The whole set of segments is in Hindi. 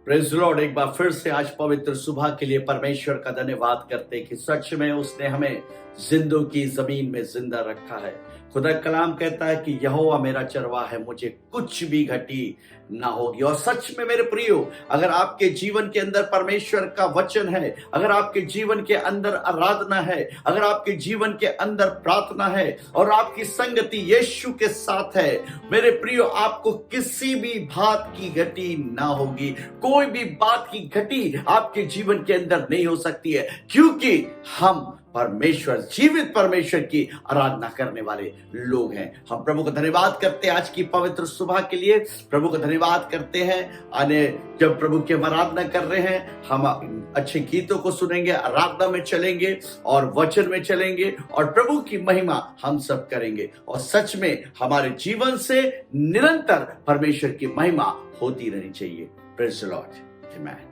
Praise Lord. एक बार फिर से आज पवित्र सुबह के लिए परमेश्वर का धन्यवाद करते हैं कि सच में उसने हमें जिंदों की जमीन में जिंदा रखा है। खुदा कलाम कहता है कि यहोवा मेरा चरवाहा है, मुझे कुछ भी घटी ना होगी। और सच में मेरे प्रियो, अगर आपके जीवन के अंदर परमेश्वर का वचन है, अगर आपके जीवन के अंदर आराधना है, अगर आपके जीवन के अंदर प्रार्थना है और आपकी संगति यीशु के साथ है, मेरे प्रियो, आपको किसी भी बात की घटी ना होगी। कोई भी बात की घटी आपके जीवन के अंदर नहीं हो सकती है, क्योंकि हम परमेश्वर, जीवित परमेश्वर की आराधना करने वाले लोग हैं। हम प्रभु का धन्यवाद करते हैं आज की पवित्र सुबह के लिए। प्रभु का धन्यवाद करते हैं। आने जब प्रभु की हम आराधना कर रहे हैं, हम अच्छे गीतों को सुनेंगे, आराधना में चलेंगे और वचन में चलेंगे और प्रभु की महिमा हम सब करेंगे। और सच में हमारे जीवन से निरंतर परमेश्वर की महिमा होती रहनी चाहिए। Praise the Lord. Amen.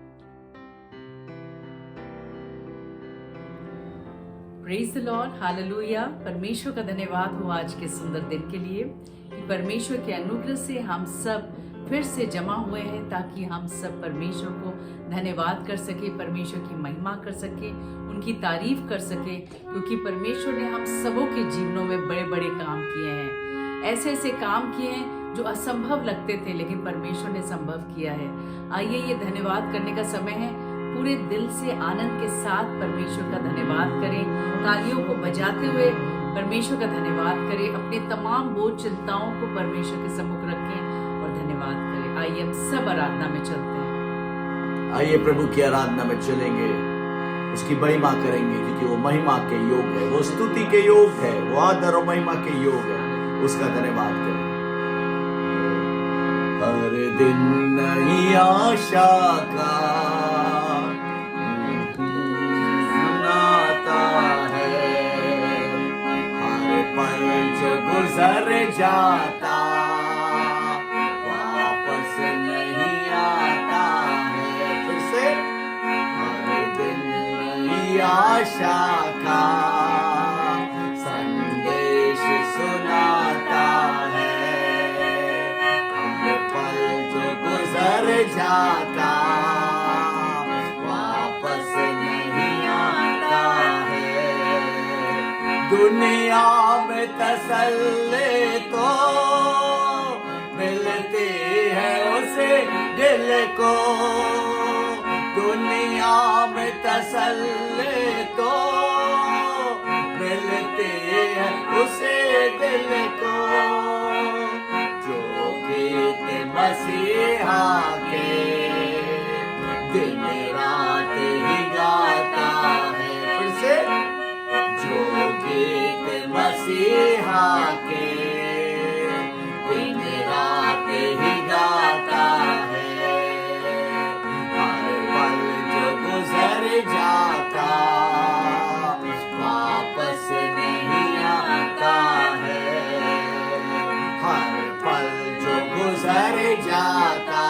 Praise the Lord, hallelujah. परमेश्वर का धन्यवाद हो आज के सुंदर दिन के लिए कि परमेश्वर के अनुग्रह से हम सब फिर से जमा हुए हैं ताकि हम सब परमेश्वर को धन्यवाद कर सके, परमेश्वर की महिमा कर सके, उनकी तारीफ कर सके, क्योंकि परमेश्वर ने हम सबों के जीवनों में बड़े बड़े काम किए हैं। ऐसे ऐसे काम किए हैं जो असंभव लगते थे, लेकिन परमेश्वर ने संभव किया है। आइए ये धन्यवाद करने का समय है। पूरे दिल से आनंद के साथ परमेश्वर का धन्यवाद करें, तालियों को बजाते हुए परमेश्वर का धन्यवाद करें, अपने तमाम बोझ चिंताओं को परमेश्वर के सम्मुख रखें और धन्यवाद करें। आइए हम सब आराधना में चलते हैं। आइए प्रभु की आराधना में चलेंगे, उसकी महिमा करेंगे, क्योंकि वो महिमा के योग है, वो स्तुति के योग है, वो आदर और महिमा के योग है। उसका धन्यवाद करें। हर दिन नई आशा का गुजर जाता वापस नहीं आता है। फिर से हर दिन नई आशा का संदेश सुनाता है। हर पल जो गुजर जाता वापस नहीं आता है। दुनिया में तसल्ली तो मिलती है उसे दिल को, दुनिया में तसल्ली तो मिलती है उसे दिल को, जो गीत मसीहा के दिन रात ही गाता है। फिर से जो गीत मसीहा के दिन रात ही गाता है। हर पल जो गुजर जाता वापस नहीं आता है। हर पल जो गुजर जाता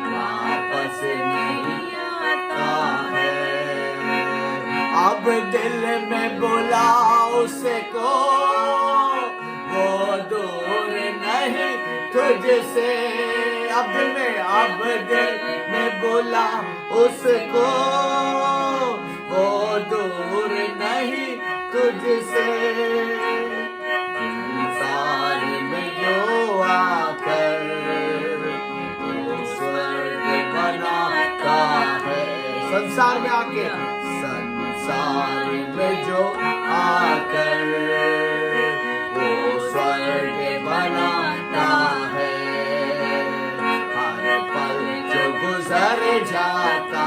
वापस नहीं आता है। अब दिल में बुला उसको, वो दूर नहीं तुझसे। अब दिल में बुला उसको, वो दूर नहीं तुझसे। संसार में जो आकर वो स्वर्ग बनाता है। संसार में आके, संसार में जो आकर वो स्वर्ग बनाता है। हर पल जो गुजर जाता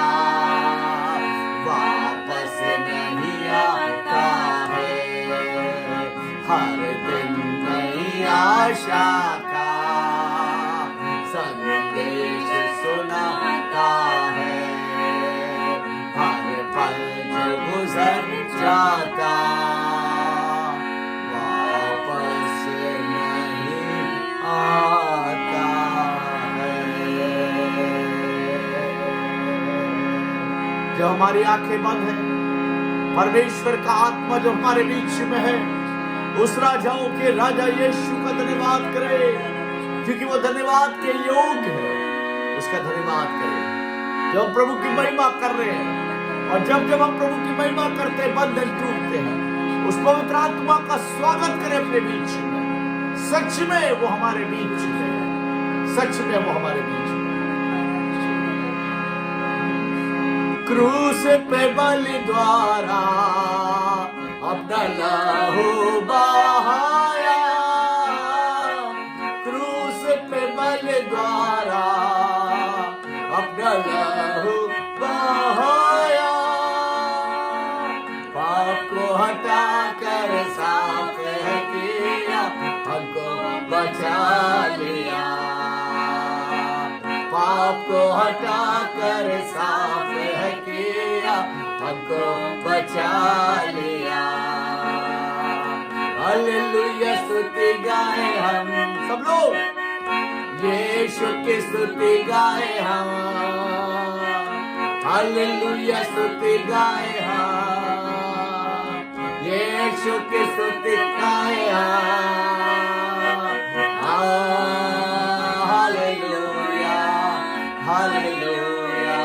वापस नहीं आता है। हर दिन नई आशा का संदेश सुनाता है। हर पल जो गुजर जाता वापस नहीं आता है। जो हमारी आंखें बंद है, परमेश्वर का आत्मा जो हमारे बीच में है, उस राजाओं के राजा यीशु का धन्यवाद करे, क्योंकि वो धन्यवाद के योग्य है। इसका धन्यवाद करें। जब हम प्रभु की महिमा कर रहे हैं और जब जब हम प्रभु की महिमा करते हैं बंधन टूटते हैं। उस पवित्र आत्मा का स्वागत करें अपने बीच में। सच में वो हमारे बीच में, सच में वो हमारे बीच में। क्रूस पे बलि द्वारा अपना लहू बहाया, क्रूस पे बलि द्वारा अपना लहू बहाया, पाप को हटा कर साफ किया, हमको बचा लिया। पाप को हटा कर साफ किया, हमको बचा लिया। हालेलुया स्तुति गाए हम सब लोग, यीशु की स्तुति गाए हम। हालेलुया स्तुति गाए हम, यीशु की स्तुति गाए हम। Hallelujah hallelujah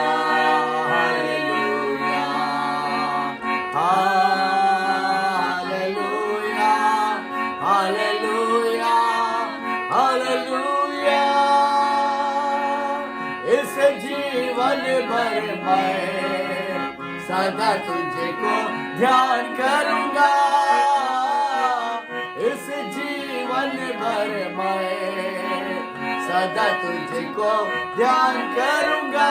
hallelujah hallelujah hallelujah hallelujah. इस जीवन भर मैं सदा तुझको ध्यान करूंगा, इस जीवन भर मैं सदा तुझको ध्यान करूंगा।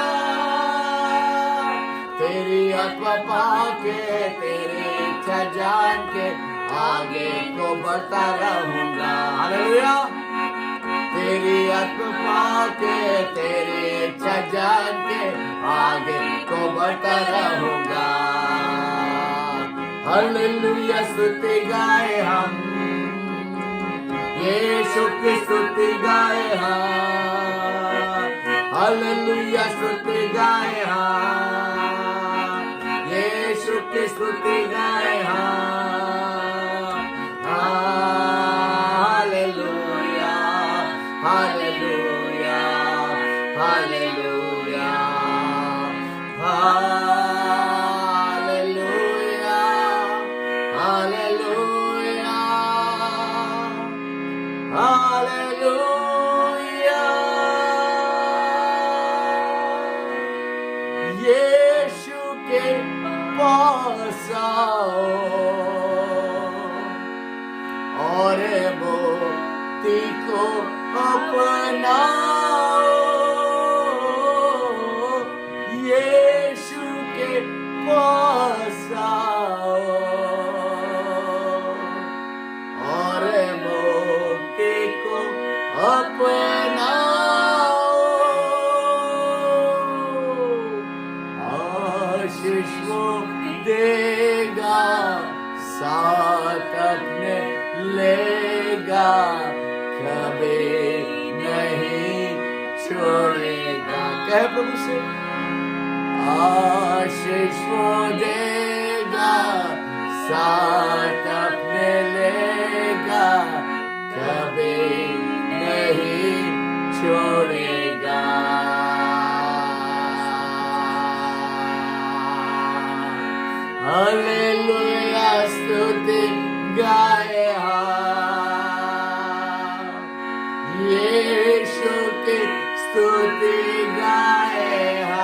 तेरी आत्मा पाके तेरी इच्छा जान के आगे को बढ़ता रहूंगा। हालेलुया। तेरी आत्मा पाके तेरी इच्छा जान के आगे को बढ़ता रहूंगा। हालेलुया स्तुति गाए हम, यीशु की स्तुति गाए हम। हालेलुया स्तुति गाए हम, यीशु की स्तुति गाए हम। Hallelujah hallelujah hallelujah hallelujah hallelujah hallelujah. Yeshu के पास आओ और मुक्ति को अपनाओ। यीशु के पास आओ और मुक्ति को अपनाओ। आशीष वो देगा, साथ अपने लेगा, कभी नहीं छोड़ेगा। कह प्रभु से, आशीष वो देगा, साथ अपने लेगा, कभी नहीं छोड़ेगा। हालेलुया स्तुति गाए हम, यीशु की स्तुति गाए हम।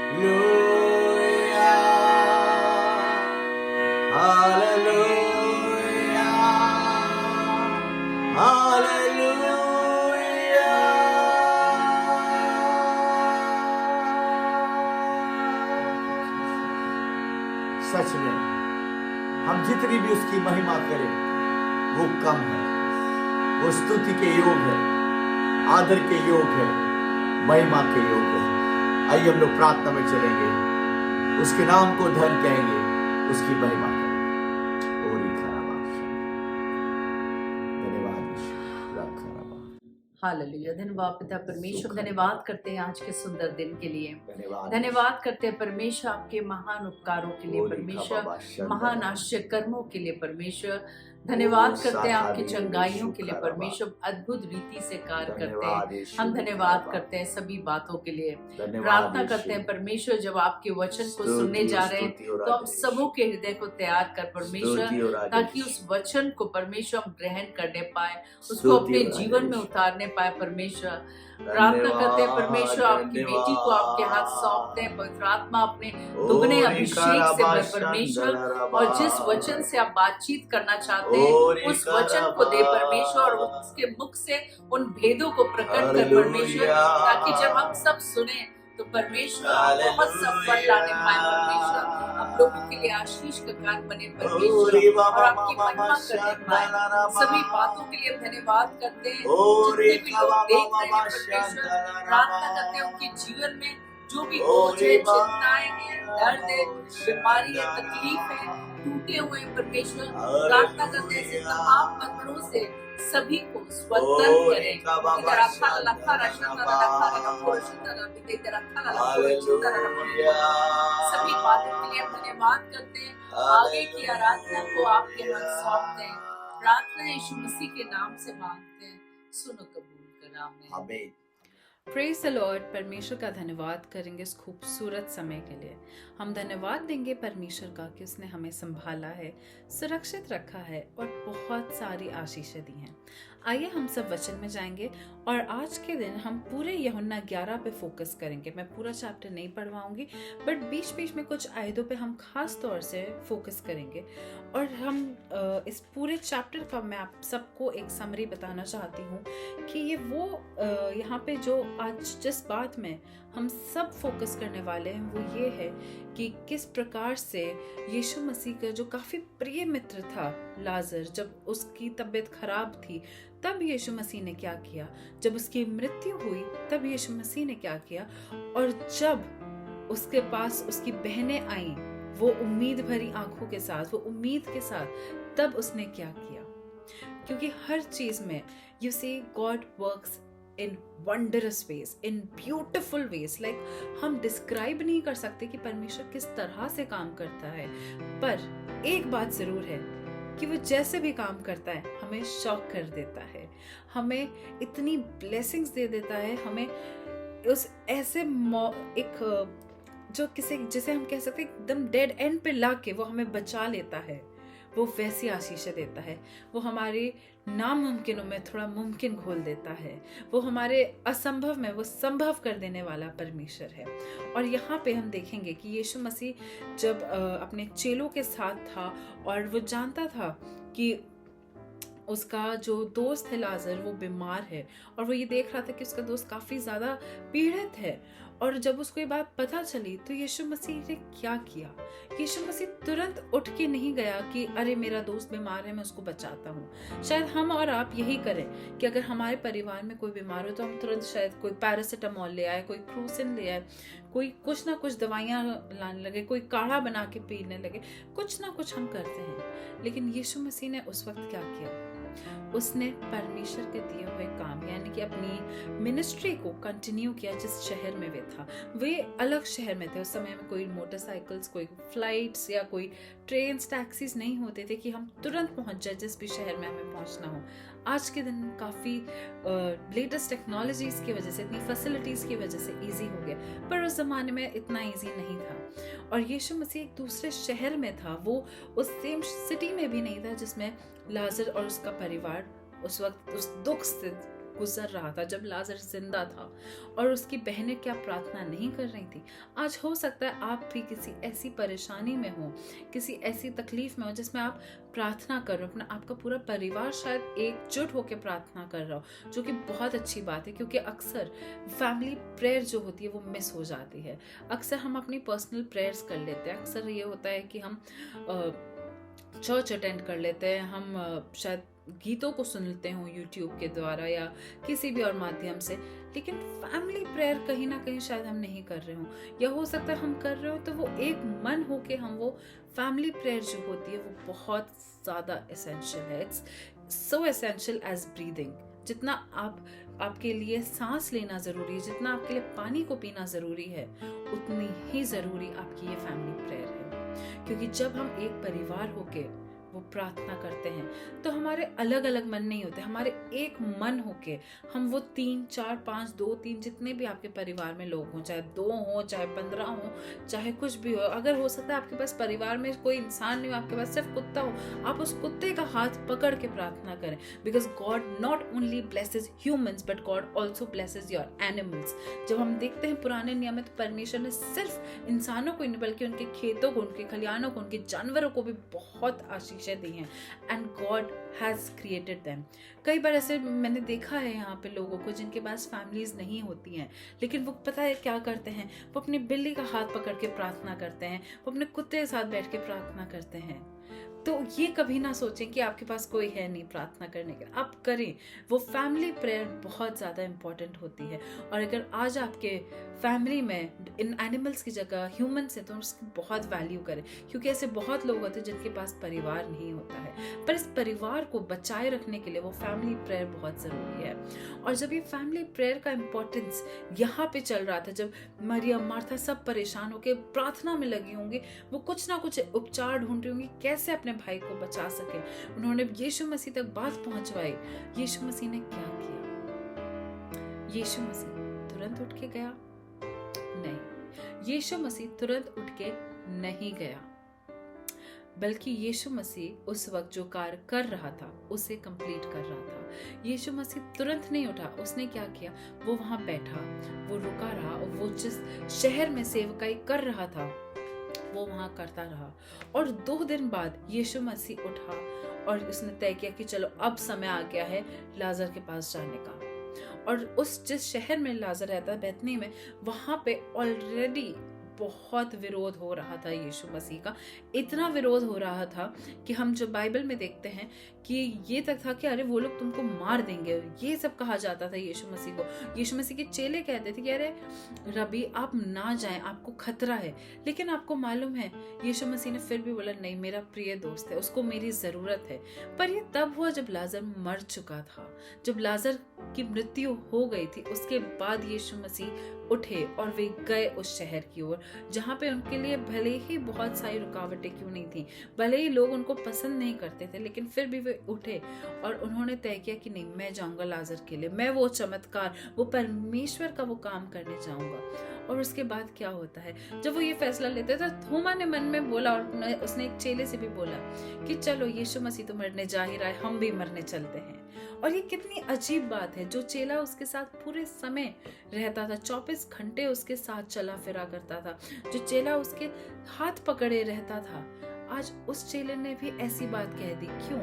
Hallelujah hallelujah hallelujah. सच में हम जितनी भी उसकी महिमा करें वो कम है। वो स्तुति के योग है, आदर के योग है, महिमा के योग है। आइए हम लोग प्रार्थना में चलेंगे। उसके नाम को धन कहेंगे, उसकी महिमा करेंगे। ओरी खराबाश। धन्यवाद यीशु। ला खराबाश। हालेलुया। धन्यवाद पिता परमेश्वर, धन्यवाद करते हैं आज के सुंदर दिन के लिए। धन्यवाद धन्यवाद करते हैं परमेश्वर आपके महान उपकारों के लिए, ओरी परमेश्वर खबाबाश। महान आश्चर्य कर्मों के लिए, परमेश्वर धन्यवाद करते हैं आपकी चंगाइयों के लिए, परमेश्वर अद्भुत रीति से कार्य करते हैं। हम धन्यवाद करते हैं सभी बातों के लिए। प्रार्थना करते हैं परमेश्वर, जब आपके वचन को सुनने जा रहे हैं तो हम सबों के हृदय को तैयार कर परमेश्वर, ताकि उस वचन को परमेश्वर हम ग्रहण करने पाए, उसको अपने जीवन में उतारने पाए। परमेश्वर प्रार्थना करते हैं परमेश्वर, आपकी बेटी को आपके हाथ सौंपते हैं। पवित्र आत्मा अपने दुगने अभिषेक से भर परमेश्वर, और जिस वचन से आप बातचीत करना चाहते हैं उस वचन को दे परमेश्वर, और उसके मुख से उन भेदों को प्रकट कर परमेश्वर, ताकि जब हम सब सुने तो परमेश्वर बहुत सफल लाने पाए। परमेश्वर हम लोगों के लिए आशीष का कारण बने परमेश्वर, और आपकी महिमा करने पाए। सभी बातों के लिए धन्यवाद करते हैं। जितने भी लोग देख रहे हैं परमेश्वर, प्रार्थना करते हैं उनके जीवन में जो भी बोझ है, चिंताएं हैं, दर्द है, बीमारी है, तकलीफ है, टूटे हुए परमेश्वर, प्रार्थना करते हैं ऐसे तमाम बंधनों से सभी को स्वतंत्र करें। सभी बातों के लिए धन्यवाद करते हैं। आगे की आराधना को आपके हाथ सौंपते हैं। प्रार्थना यीशु मसीह के नाम से मांगते हैं, सुनो कबूल कर। आमीन। Praise the Lord. परमेश्वर का धन्यवाद करेंगे इस खूबसूरत समय के लिए। हम धन्यवाद देंगे परमेश्वर का कि उसने हमें संभाला है, सुरक्षित रखा है और बहुत सारी आशीषें दी हैं। आइए हम सब वचन में जाएंगे और आज के दिन हम पूरे यूहन्ना 11 पे फोकस करेंगे। मैं पूरा चैप्टर नहीं पढ़वाऊंगी, बट बीच बीच में कुछ आयतों पे हम खास तौर से फोकस करेंगे। और हम इस पूरे चैप्टर का मैं आप सबको एक समरी बताना चाहती हूँ कि ये वो यहाँ पे जो आज जिस बात में हम सब फोकस करने वाले हैं वो ये है कि किस प्रकार से यीशु मसीह का जो काफी प्रिय मित्र था लाजर, जब उसकी तबीयत खराब थी तब यीशु मसीह ने क्या किया, जब उसकी मृत्यु हुई तब यीशु मसीह ने क्या किया, और जब उसके पास उसकी बहनें आईं वो उम्मीद भरी आंखों के साथ, वो उम्मीद के साथ, तब उसने क्या किया। क्योंकि हर चीज में you see God works in wondrous ways, in beautiful ways, like हम डिस्क्राइब नहीं कर सकते कि परमेश्वर किस तरह से काम करता है, पर एक बात जरूर है कि वो जैसे भी काम करता है हमें शॉक कर देता है, हमें इतनी ब्लेसिंग्स दे देता है, हमें उस ऐसे एक जो किसी जिसे हम कह सकते एकदम डेड एंड पे लाके वो हमें बचा लेता है, वो वैसी आशीषें देता है। वो हमारे नामुमकिनों में थोड़ा मुमकिन घोल देता है, वो हमारे असंभव में वो संभव कर देने वाला परमेश्वर है। और यहाँ पे हम देखेंगे कि यीशु मसीह जब अपने चेलों के साथ था और वो जानता था कि उसका जो दोस्त है लाजर वो बीमार है, और वो ये देख रहा था कि उसका दोस्त काफी ज्यादा पीड़ित है, और जब उसको ये बात पता चली तो यीशु मसीह ने क्या किया। यीशु मसीह तुरंत उठ के नहीं गया कि अरे मेरा दोस्त बीमार है मैं उसको बचाता हूँ। शायद हम और आप यही करें कि अगर हमारे परिवार में कोई बीमार हो तो हम तुरंत शायद कोई पैरासिटामोल ले आए, कोई क्रूसिन ले आए, कोई कुछ ना कुछ दवाइयाँ लाने लगे, कोई काढ़ा बना के पीने लगे, कुछ ना कुछ हम करते हैं। लेकिन यीशु मसीह ने उस वक्त क्या किया, उसने परमेश्वर के दिए हुए काम यानी कि अपनी मिनिस्ट्री को कंटिन्यू किया। जिस शहर में वे था, वे अलग शहर में थे। उस समय में कोई मोटरसाइकिल्स, कोई फ्लाइट्स या कोई ट्रेन्स, टैक्सीज नहीं होते थे कि हम तुरंत पहुंच जाए जिस भी शहर में हमें पहुंचना हो। आज के दिन काफ़ी लेटेस्ट टेक्नोलॉजीज की वजह से, इतनी फैसिलिटीज़ की वजह से इजी हो गया, पर उस ज़माने में इतना इजी नहीं था। और यीशु मसीह एक दूसरे शहर में था, वो उस सेम सिटी में भी नहीं था जिसमें लाजर और उसका परिवार उस वक्त उस दुख से गुजर रहा था, जब लाजर जिंदा था और उसकी बहनें क्या प्रार्थना नहीं कर रही थी। आज हो सकता है आप भी किसी ऐसी परेशानी में हो, किसी ऐसी तकलीफ में हो जिसमें आप प्रार्थना कर रहे हो, अपना आपका पूरा परिवार शायद एकजुट होकर प्रार्थना कर रहा हो, जो कि बहुत अच्छी बात है। क्योंकि अक्सर फैमिली प्रेयर जो होती है वो मिस हो जाती है। अक्सर हम अपनी पर्सनल प्रेयर्स कर लेते हैं। अक्सर ये होता है कि हम चर्च अटेंड कर लेते हैं, हम शायद गीतों को सुनते हो यूट्यूब के द्वारा या किसी भी और माध्यम से, लेकिन फैमिली प्रेयर कहीं ना कहीं शायद हम नहीं कर रहे हो, या हो सकता है हम कर रहे हो तो वो एक मन हो के हम वो फैमिली प्रेयर जो होती है वो बहुत ज़्यादा एसेंशियल है। It's so essential as breathing. जितना आपके लिए सांस लेना ज़रूरी है, जितना आपके लिए पानी को पीना ज़रूरी है, उतनी ही ज़रूरी आपकी ये फैमिली प्रेयर है। क्योंकि जब हम एक परिवार होके वो प्रार्थना करते हैं तो हमारे अलग अलग मन नहीं होते, हमारे एक मन होके हम वो 3 4 5 2 3 जितने भी आपके परिवार में लोग हों, चाहे 2 हो चाहे 15 हो चाहे कुछ भी हो, अगर हो सकता है आपके पास परिवार में कोई इंसान नहीं हो, आपके पास सिर्फ कुत्ता हो, आप उस कुत्ते का हाथ पकड़ के प्रार्थना करें। Because God not only blesses humans but God also blesses your animals. जब हम देखते हैं पुराने नियम में तो परमेश्वर ने सिर्फ इंसानों को नहीं बल्कि उनके खेतों को, उनके खलिहानों को, उनके जानवरों को भी बहुत आशीष दी हैं। And God has created them. कई बार ऐसे मैंने देखा है यहाँ पे लोगों को जिनके पास फैमिलीज नहीं होती हैं, लेकिन वो पता है क्या करते हैं, वो अपनी बिल्ली का हाथ पकड़ के प्रार्थना करते हैं, वो अपने कुत्ते के साथ बैठ के प्रार्थना करते हैं। तो ये कभी ना सोचें कि आपके पास कोई है नहीं प्रार्थना करने के, आप करें। वो फैमिली प्रेयर बहुत ज़्यादा इम्पॉर्टेंट होती है। और अगर आज आपके फैमिली में इन एनिमल्स की जगह ह्यूमन्स है तो उसकी बहुत वैल्यू करें, क्योंकि ऐसे बहुत लोग होते हैं जिनके पास परिवार नहीं होता है, पर इस परिवार को बचाए रखने के लिए वो फैमिली प्रेयर बहुत ज़रूरी है। और जब ये फैमिली प्रेयर का इम्पोर्टेंस यहाँ पे चल रहा था, जब मरियम मार्था सब परेशान होकर प्रार्थना में लगी होंगी, वो कुछ ना कुछ उपचार ढूंढ रही होंगी कैसे अपने भाई को बचा सके, उन्होंने यीशु मसीह तक बात पहुंचवाई। यीशु मसीह ने क्या किया? यीशु मसीह तुरंत उठ के गया? नहीं, यीशु मसीह तुरंत उठ के नहीं गया, बल्कि यीशु मसीह उस वक्त जो कार्य कर रहा था उसे कंप्लीट कर रहा था। यीशु मसीह तुरंत नहीं उठा, उसने क्या किया? वो वहां बैठा, वो रुका रहा, और वो जिस शहर में सेवकाई कर रहा था वो वहां करता रहा। और 2 दिन बाद यीशु मसीह उठा और उसने तय किया कि चलो अब समय आ गया है लाजर के पास जाने का। और उस जिस शहर में लाजर रहता है बैतनी में, वहां पे ऑलरेडी बहुत विरोध हो रहा था यीशु मसीह का। इतना विरोध हो रहा था कि हम जो बाइबल में देखते हैं कि ये तक था कि अरे वो लोग तुमको मार देंगे, ये सब कहा जाता था यीशु मसीह को। यीशु मसीह के चेले कहते थे कि अरे रबी आप ना जाएं, आपको खतरा है। लेकिन आपको मालूम है यीशु मसीह ने फिर भी बोला नहीं, मेरा प्रिय दोस्त है, उसको मेरी जरूरत है। पर ये तब हुआ जब लाजर मर चुका था, जब लाजर की मृत्यु हो गई थी। उसके बाद यीशु मसीह उठे और वे गए उस शहर की ओर, जहाँ पे उनके लिए भले ही बहुत सारी रुकावटें क्यों नहीं थी, भले ही लोग उनको पसंद नहीं करते थे, लेकिन फिर भी वे उठे और उन्होंने तय किया कि नहीं, मैं जाऊंगा लाजर के लिए, मैं वो चमत्कार, वो परमेश्वर का वो काम करने जाऊंगा। और उसके बाद क्या होता है, जब वो ये फैसला लेते थे, थोमा ने मन में बोला और उसने एक चेले से भी बोला कि चलो यीशु मसीह तो मरने जा ही रहा है, हम भी मरने चलते हैं। और ये कितनी अजीब बात है, जो चेला उसके साथ पूरे समय रहता था, 24 घंटे उसके साथ चला फिरा करता था, जो चेला उसके हाथ पकड़े रहता था, आज उस चेले ने भी ऐसी बात कह दी। क्यों?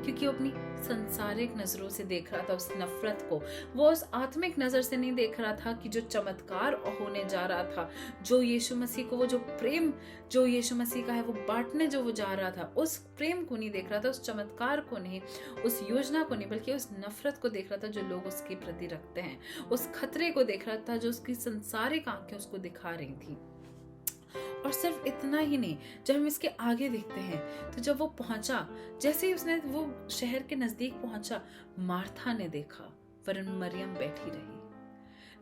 क्योंकि वो अपनी संसारिक नजरों से देख रहा था उस नफरत को, वो उस आत्मिक नजर से नहीं देख रहा था कि जो चमत्कार होने जा रहा था, जो यीशु मसीह को, वो जो प्रेम जो यीशु मसीह का है वो बांटने जो वो जा रहा था, उस प्रेम को नहीं देख रहा था, उस चमत्कार को नहीं, उस योजना को नहीं, बल्कि उस नफरत को देख रहा था जो लोग उसके प्रति रखते हैं, उस खतरे को देख रहा था जो उसकी संसारिक आंखें उसको दिखा रही थी। और सिर्फ इतना ही नहीं, जब हम इसके आगे देखते हैं तो जब वो पहुंचा, जैसे ही उसने वो शहर के नजदीक पहुंचा, मार्था ने देखा वरन मरियम बैठी रही।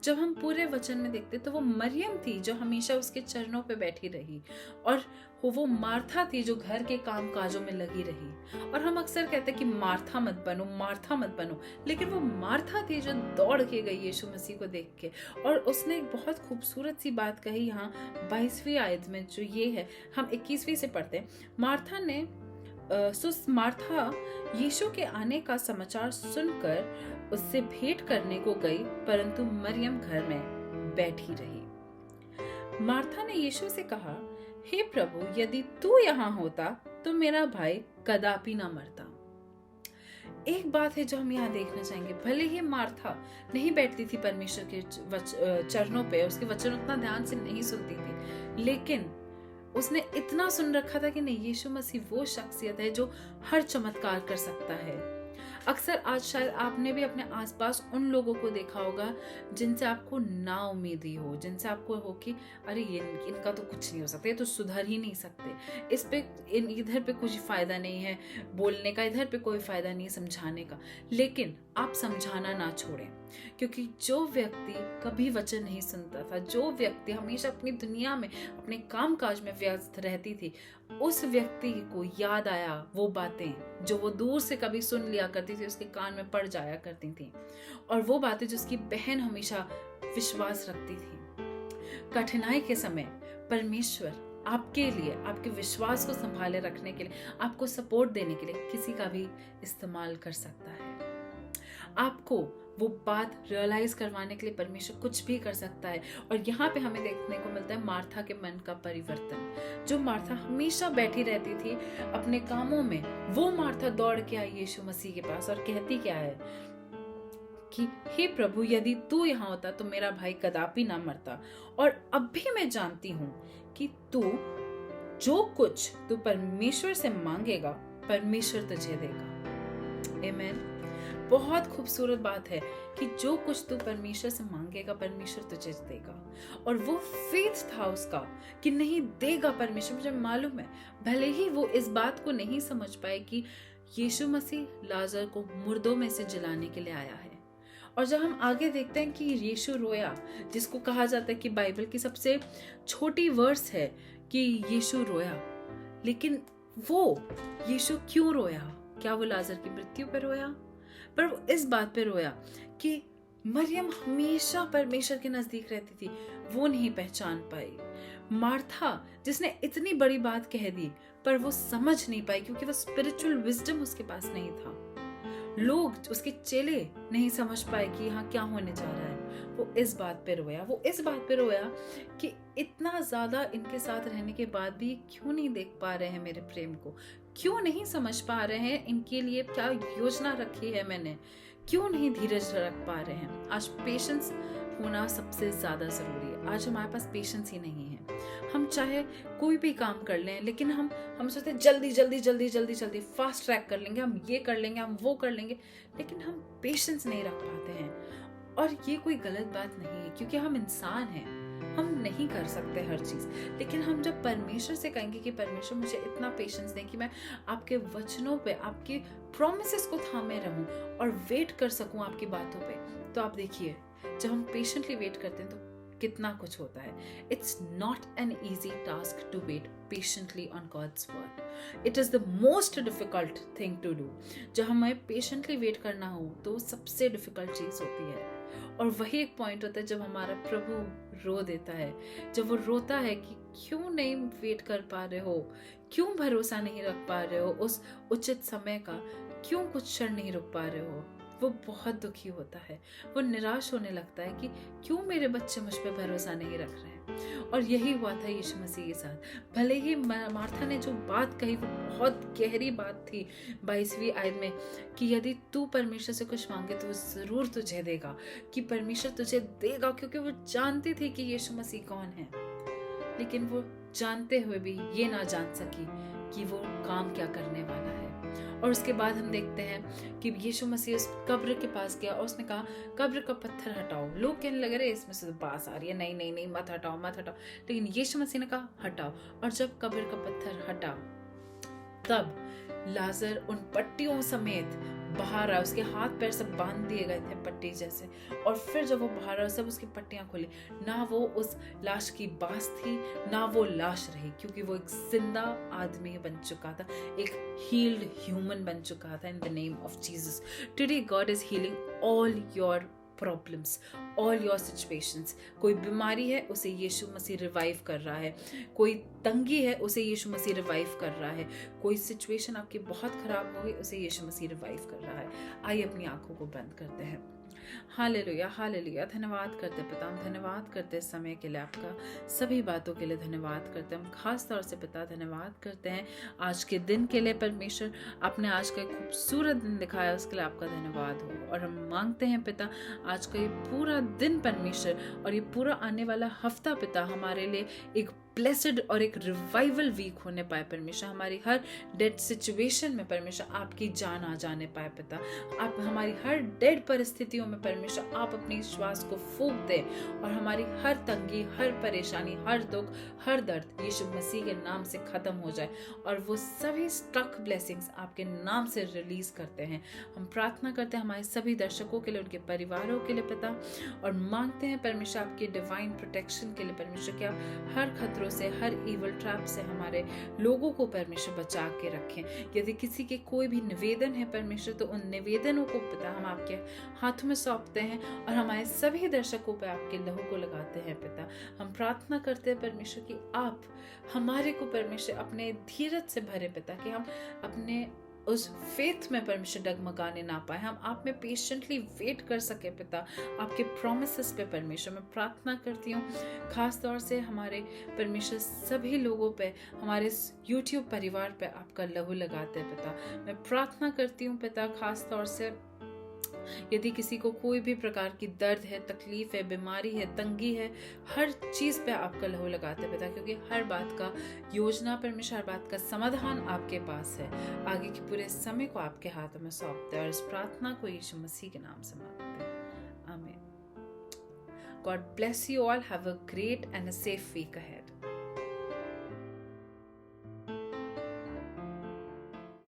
जब हम पूरे वचन में देखते तो वो मरियम थी जो हमेशा उसके चरणों पे बैठी रही, और वो मार्था थी जो घर के काम काजों में लगी रही। और हम अक्सर कहते हैं कि मार्था मत बनो, मार्था मत बनो, लेकिन वो मार्था थी जो दौड़ के गई यीशु मसीह को देख के। और उसने एक बहुत खूबसूरत सी बात कही यहाँ 22वीं आयत में, जो ये है, हम 21वीं से पढ़ते हैं। मार्था यीशु के आने का समाचार सुनकर उससे भेंट करने को गई, परंतु मरियम घर में बैठी रही। मार्था ने यीशु से कहा, हे प्रभु, यदि तू यहाँ होता तो मेरा भाई कदापि ना मरता। एक बात है जो हम यहाँ देखना चाहेंगे, भले ही मार्था नहीं बैठती थी परमेश्वर के चरणों पे, उसके वचन उतना ध्यान से नहीं सुनती थी, लेकिन उसने इतना सुन रखा था कि नहीं, यीशु मसीह वो शख्सियत है जो हर चमत्कार कर सकता है। अक्सर आज शायद आपने भी अपने आसपास उन लोगों को देखा होगा जिनसे आपको ना उम्मीदी हो, जिनसे आपको हो कि अरे ये इनका तो कुछ नहीं हो सकता, ये तो सुधर ही नहीं सकते, इस पे इधर पे कुछ फायदा नहीं है बोलने का, इधर पे कोई फायदा नहीं है समझाने का। लेकिन आप समझाना ना छोड़ें, क्योंकि जो व्यक्ति कभी वचन नहीं सुनता था, जो व्यक्ति हमेशा अपनी दुनिया में अपने काम काज में व्यस्त रहती थी, उस व्यक्ति को याद आया वो बातें जो वो दूर से कभी सुन लिया करती थी, उसके कान में पड़ जाया करती थी, और वो बातें जो उसकी बहन हमेशा विश्वास रखती थी। कठिनाई के समय परमेश्वर आपके लिए, आपके विश्वास को संभाले रखने के लिए, आपको सपोर्ट देने के लिए किसी का भी इस्तेमाल कर सकता है। आपको वो बात रियलाइज करवाने के लिए परमेश्वर कुछ भी कर सकता है। और यहाँ पे हमें देखने को मिलता है मार्था के मन का परिवर्तन। जो मार्था हमेशा बैठी रहती थी अपने कामों में, वो मार्था दौड़ के आई यीशु मसीह के पास और कहती क्या है कि हे प्रभु, यदि तू यहाँ होता तो मेरा भाई कदापि ना मरता, और अब भी मैं जानती हूँ कि तू जो कुछ तू परमेश्वर से मांगेगा परमेश्वर तुझे देगा। आमीन। बहुत खूबसूरत बात है कि जो कुछ तू परमेश्वर से मांगेगा परमेश्वर तुझे देगा। और वो फेथ था उसका कि नहीं देगा परमेश्वर। मुझे मालूम है भले ही वो इस बात को नहीं समझ पाए कि यीशु मसीह लाजर को मुर्दों में से जिलाने के लिए आया है। और जब हम आगे देखते हैं कि यीशु रोया, जिसको कहा जाता है कि बाइबल की सबसे छोटी वर्स है कि यीशु रोया, लेकिन वो यीशु क्यों रोया? क्या वो लाजर की मृत्यु पर रोया? पर वो इस बात पे रोया कि मरियम हमेशा परमेश्वर के नजदीक रहती थी, वो नहीं पहचान पाई। मार्था जिसने इतनी बड़ी बात कह दी पर वो समझ नहीं पाई क्योंकि वो स्पिरिचुअल विजडम उसके पास नहीं था। लोग, उसके चेले नहीं समझ पाए कि यहाँ क्या होने जा रहा है। वो इस बात पे रोया। वो इस बात पे रोया कि इतना ज्यादा इनके साथ रहने के बाद भी क्यों नहीं देख पा रहे हैं मेरे प्रेम को, क्यों नहीं समझ पा रहे हैं इनके लिए क्या योजना रखी है मैंने, क्यों नहीं धीरज रख पा रहे हैं। आज पेशेंस होना सबसे ज्यादा जरूरी है। आज हमारे पास पेशेंस ही नहीं है। हम चाहे कोई भी काम कर लें, लेकिन हम सोचते हैं जल्दी जल्दी जल्दी जल्दी जल्दी फास्ट ट्रैक कर लेंगे, हम ये कर लेंगे, हम वो कर लेंगे, लेकिन हम पेशेंस नहीं रख पाते हैं। और ये कोई गलत बात नहीं है क्योंकि हम इंसान हैं, हम नहीं कर सकते हर चीज। लेकिन हम जब परमेश्वर से कहेंगे कि परमेश्वर मुझे इतना पेशेंस दें कि मैं आपके वचनों पे, आपके प्रॉमिसेस को थामे रहूं और वेट कर सकूं आपकी बातों पे, तो आप देखिए जब हम पेशेंटली वेट करते हैं तो कितना कुछ होता है। It's not an easy task to wait patiently on God's word. It is the most difficult thing to do. जब हमें पेशेंटली वेट करना हो तो सबसे डिफिकल्ट चीज होती है। और वही एक पॉइंट होता है जब हमारा प्रभु रो देता है, जब वो रोता है कि क्यों नहीं वेट कर पा रहे हो, क्यों भरोसा नहीं रख पा रहे हो उस उचित समय का, क्यों कुछ क्षण नहीं रुक पा रहे हो। वो बहुत दुखी होता है, वो निराश होने लगता है कि क्यों मेरे बच्चे मुझ पे भरोसा नहीं रख रहे हैं। और यही हुआ था यीशु मसीह के साथ। भले ही मार्था ने जो बात कही वो बहुत गहरी बात थी 22वीं आयत में कि यदि तू परमेश्वर से कुछ मांगे तो वो जरूर तुझे देगा, कि परमेश्वर तुझे देगा, क्योंकि वो जानती थी कि यीशु मसीह कौन है। लेकिन वो जानते हुए भी ये ना जान सकी कि वो काम क्या करने वाला है। और उसके बाद हम देखते हैं कि यीशु मसीह उस कब्र के पास गया और उसने कहा कब्र का पत्थर हटाओ। लोग कहने लगे रहे इसमें से बास आ रही है, नहीं नहीं नहीं मत हटाओ मत हटाओ, लेकिन यीशु मसीह ने कहा हटाओ। और जब कब्र का पत्थर हटा तब लाजर उन पट्टियों समेत बाहर आया। उसके हाथ पैर सब बांध दिए गए थे पट्टी जैसे, और फिर जब वो बाहर आया सब उसकी पट्टियां खुली। ना वो उस लाश की बास थी ना वो लाश रही, क्योंकि वो एक जिंदा आदमी बन चुका था, एक हील्ड ह्यूमन बन चुका था। In the name of Jesus today God is healing all your problems, all your situations. कोई बीमारी है उसे यीशु मसीह रिवाइव कर रहा है, कोई तंगी है उसे यीशु मसीह रिवाइव कर रहा है, कोई सिचुएशन आपकी बहुत खराब हो गई उसे यीशु मसीह रिवाइव कर रहा है। आइए अपनी आंखों को बंद करते हैं। Hallelujah hallelujah. धन्यवाद करते पिता, हम धन्यवाद करते समय के लिए, आपका सभी बातों के लिए धन्यवाद करते हैं। हम खास तौर से पिता धन्यवाद करते हैं आज के दिन के लिए। परमेश्वर आपने आज का एक खूबसूरत दिन दिखाया, उसके लिए आपका धन्यवाद हो। और हम मांगते हैं पिता आज का ये पूरा दिन परमेश्वर और ये पूरा आने वाला हफ्ता पिता हमारे लिए एक ब्लेसड और एक रिवाइवल वीक होने पाए परमेश्वर। हमारी हर डेड सिचुएशन में परमेश्वर आपकी जान आ जाने पाए पिता। आप हमारी हर डेड परिस्थितियों में परमेश्वर आप अपनी श्वास को फूंक दे और हमारी हर तंगी, हर परेशानी, हर दुख, हर दर्द यीशु मसीह के नाम से खत्म हो जाए और वो सभी स्ट्रक ब्लेसिंग्स आपके नाम से रिलीज करते हैं। हम प्रार्थना करते हैं हमारे सभी दर्शकों के लिए, उनके परिवारों के लिए पिता, और मांगते हैं परमेश्वर आपकी डिवाइन प्रोटेक्शन के लिए परमेश्वर, कि आप हर खतरों से, हर इवल ट्रैप से हमारे लोगों को परमेश्वर बचा के रखें। यदि किसी के कोई भी निवेदन है परमेश्वर, तो उन निवेदनों को पिता हम आपके हाथों में सौंपते हैं और हमारे सभी दर्शकों पर आपके लहू को लगाते हैं पिता। हम प्रार्थना करते हैं परमेश्वर कि आप हमारे को परमेश्वर अपने धीरज से भरे पिता, कि हम अपने उस फेथ में परमेश्वर डगमगाने ना पाए, हम आप में पेशेंटली वेट कर सके पिता आपके प्रोमिसेस पे परमेश्वर। मैं प्रार्थना करती हूँ खास तौर से हमारे परमेश्वर सभी लोगों पे, हमारे YouTube परिवार पे आपका लहू लगाते हैं पिता। मैं प्रार्थना करती हूँ पिता खास तौर से यदि किसी को कोई भी प्रकार की दर्द है, तकलीफ है, बीमारी है, तंगी है, हर चीज पे आपका लहू लगाते हैं पिता, क्योंकि हर बात का योजना परमेश्वर, हर बात का समाधान आपके पास है। आगे के पूरे समय को आपके हाथों में सौंपते हैं और इस प्रार्थना को यीशु मसीह के नाम से मांगते हैं, आमीन। God bless you all. Have a great and a safe week ahead.